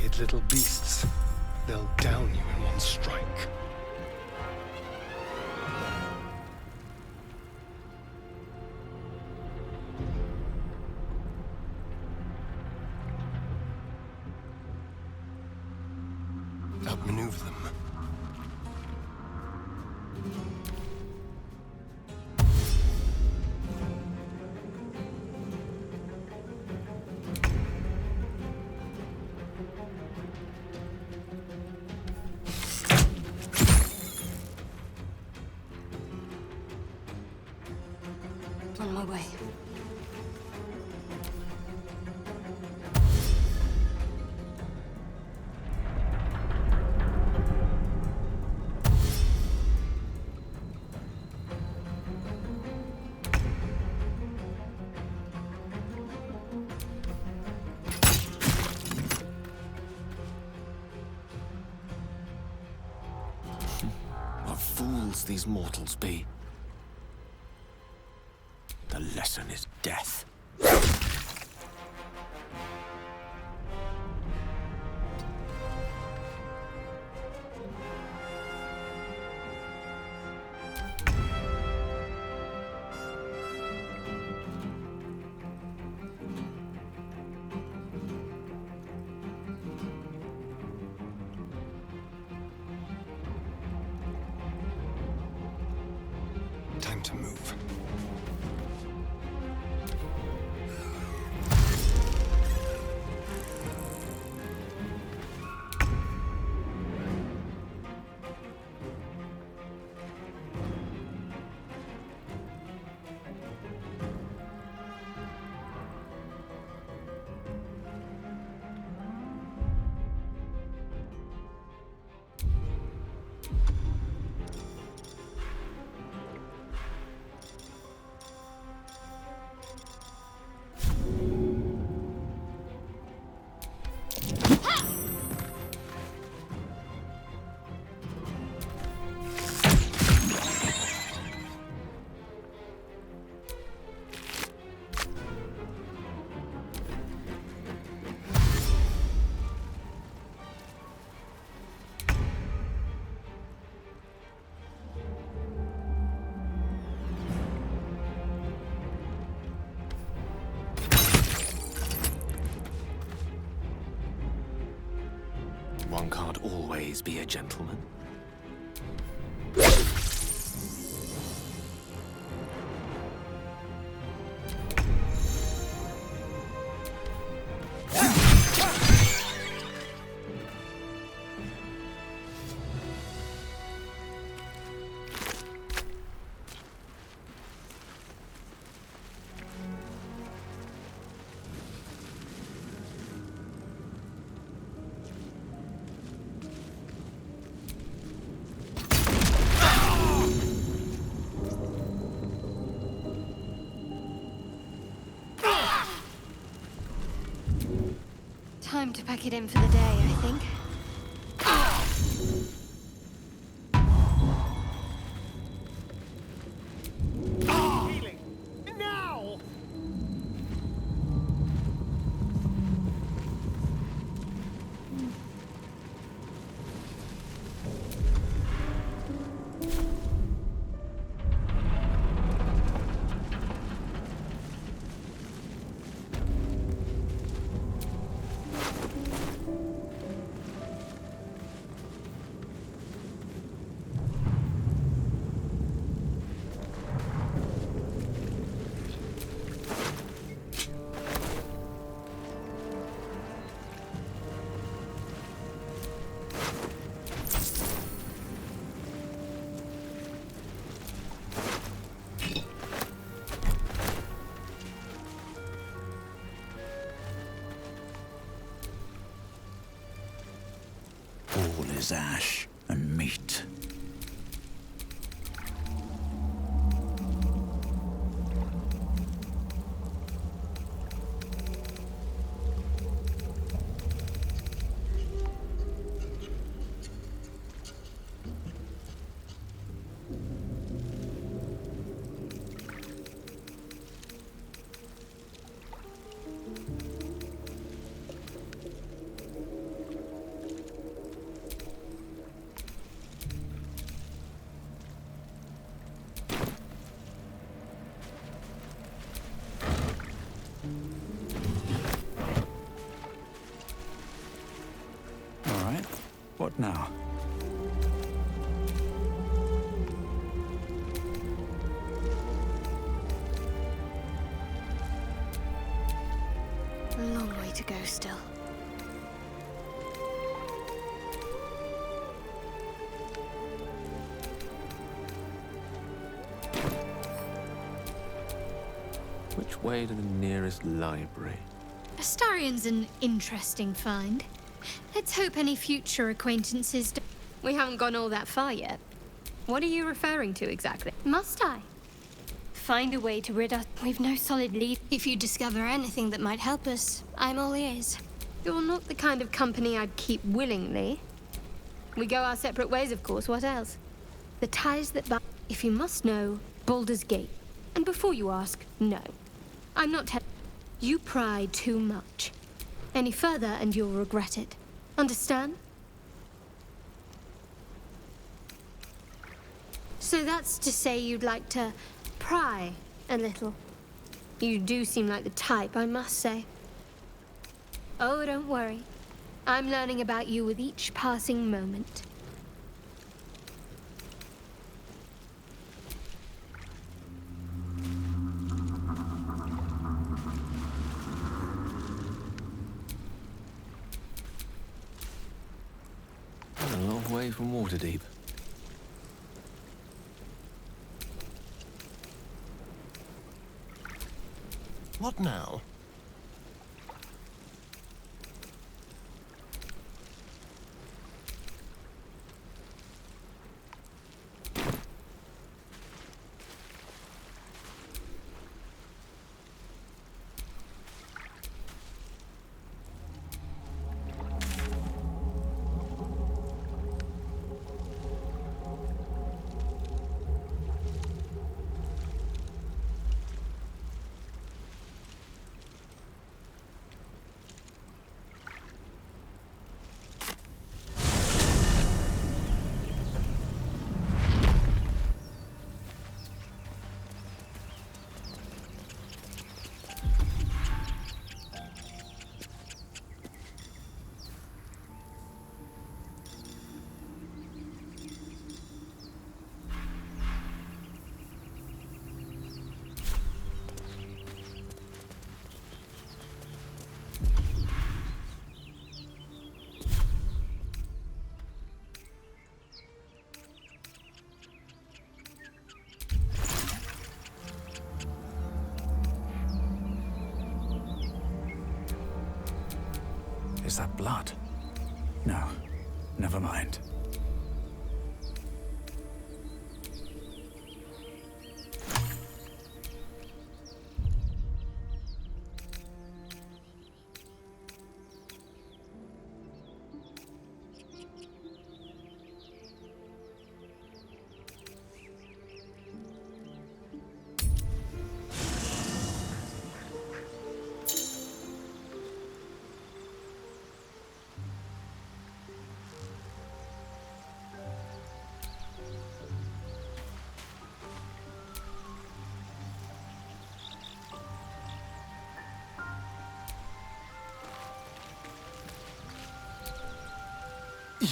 wicked little beasts. They'll down you in one strike. Outmaneuver them. On my way. What fools these mortals be. The lesson is death. Time to move. One can't always be a gentleman. Time to pack it in for the day, I think. Healing! Now! All is ash and meat. Now. A long way to go still. Which way to the nearest library? Astarion's an interesting find. Let's hope any future acquaintances do. We haven't gone all that far yet. What are you referring to exactly? Must I? Find a way to rid us. We've no solid lead. If you discover anything that might help us, I'm all ears. You're not the kind of company I'd keep willingly. We go our separate ways, of course. What else? The ties that bind. If you must know, Baldur's Gate. And before you ask, no. I'm not telling. You pry too much. Any further and you'll regret it. Understand? So that's to say you'd like to pry a little. You do seem like the type, I must say. Oh, don't worry. I'm learning about you with each passing moment. A long way from Waterdeep. What now? Is that blood? No, never mind.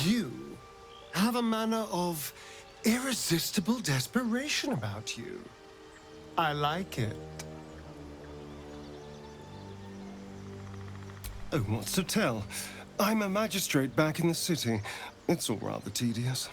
You have a manner of irresistible desperation about you. I like it. Oh, what's to tell? I'm a magistrate back in the city. It's all rather tedious.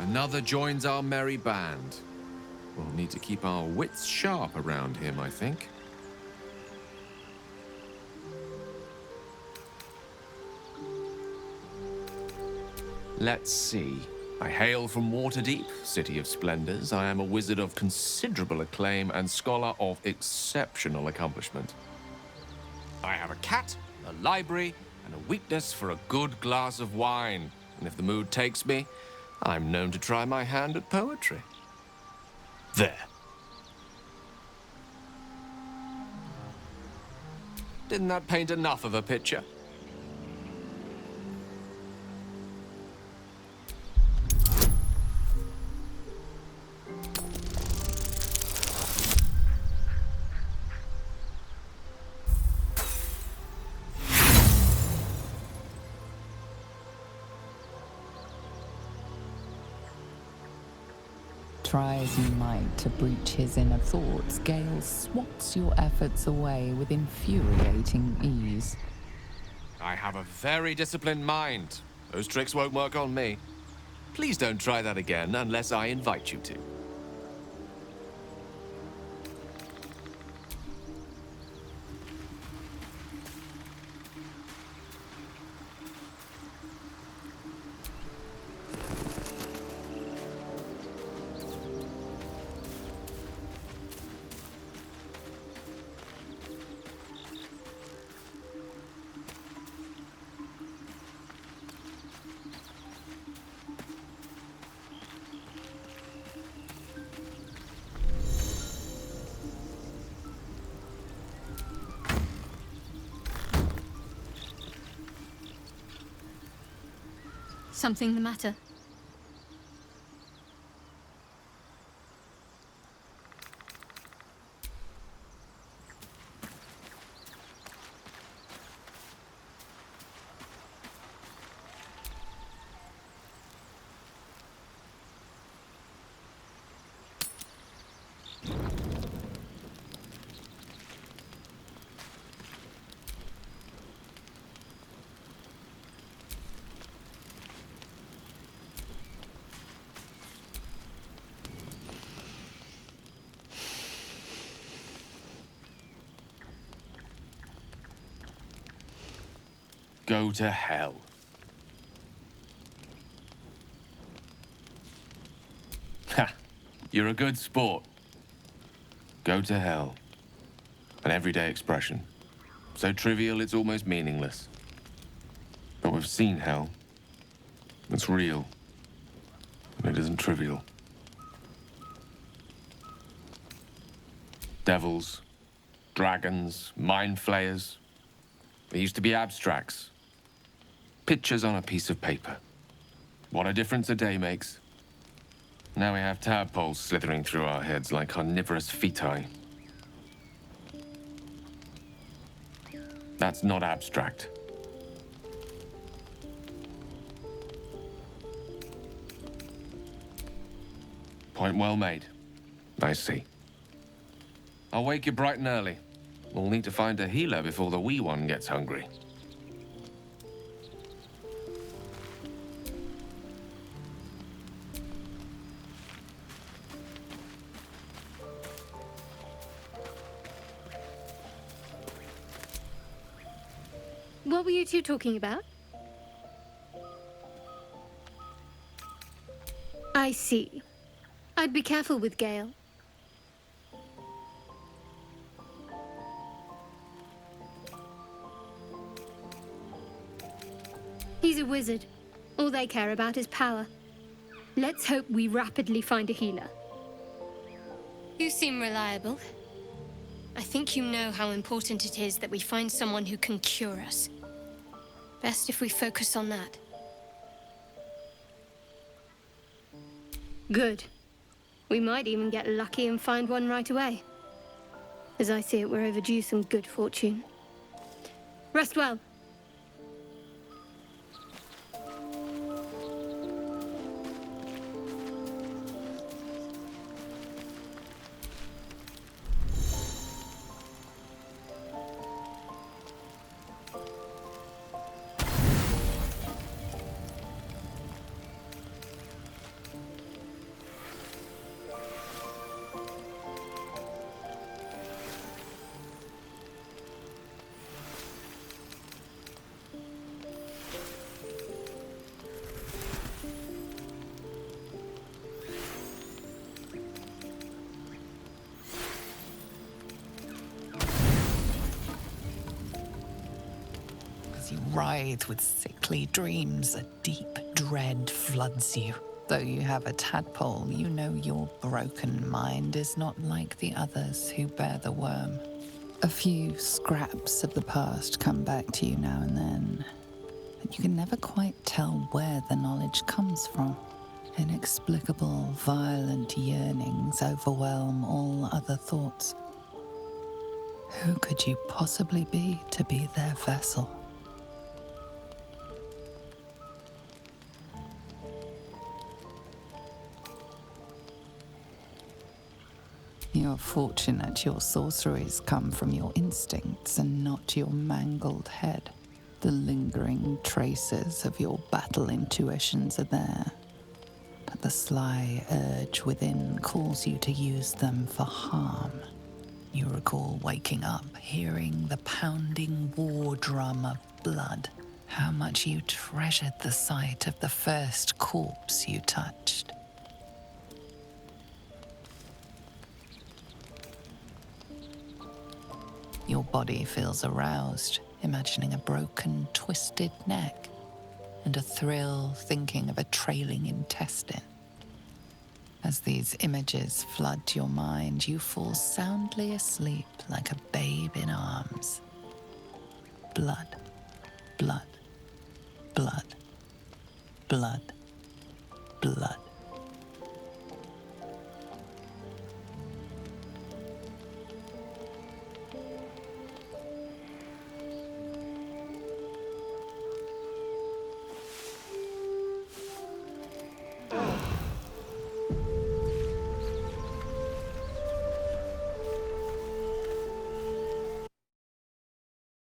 Another joins our merry band. We'll need to keep our wits sharp around him, I think. Let's see. I hail from Waterdeep, City of Splendors. I am a wizard of considerable acclaim and scholar of exceptional accomplishment. I have a cat, a library, and a weakness for a good glass of wine. And if the mood takes me, I'm known to try my hand at poetry. There. Didn't that paint enough of a picture? Try as you might to breach his inner thoughts, Gale swats your efforts away with infuriating ease. I have a very disciplined mind. Those tricks won't work on me. Please don't try that again unless I invite you to. Something the matter? Go to hell. Ha! You're a good sport. Go to hell. An everyday expression. So trivial it's almost meaningless. But we've seen hell. It's real. And it isn't trivial. Devils, dragons, mind flayers. They used to be abstracts. Pictures on a piece of paper. What a difference a day makes. Now we have tadpoles slithering through our heads like carnivorous feti. That's not abstract. Point well made. I see. I'll wake you bright and early. We'll need to find a healer before the wee one gets hungry. What were you two talking about? I see. I'd be careful with Gale. He's a wizard. All they care about is power. Let's hope we rapidly find a healer. You seem reliable. I think you know how important it is that we find someone who can cure us. Best if we focus on that. Good. We might even get lucky and find one right away. As I see it, we're overdue some good fortune. Rest well. As you writhe with sickly dreams, a deep dread floods you. Though you have a tadpole, you know your broken mind is not like the others who bear the worm. A few scraps of the past come back to you now and then, but you can never quite tell where the knowledge comes from. Inexplicable, violent yearnings overwhelm all other thoughts. Who could you possibly be to be their vessel? You're fortunate your sorceries come from your instincts and not your mangled head. The lingering traces of your battle intuitions are there, but the sly urge within calls you to use them for harm. You recall waking up, hearing the pounding war drum of blood. How much you treasured the sight of the first corpse you touched. Your body feels aroused, imagining a broken, twisted neck, and a thrill thinking of a trailing intestine. As these images flood your mind, you fall soundly asleep like a babe in arms. Blood, blood, blood, blood.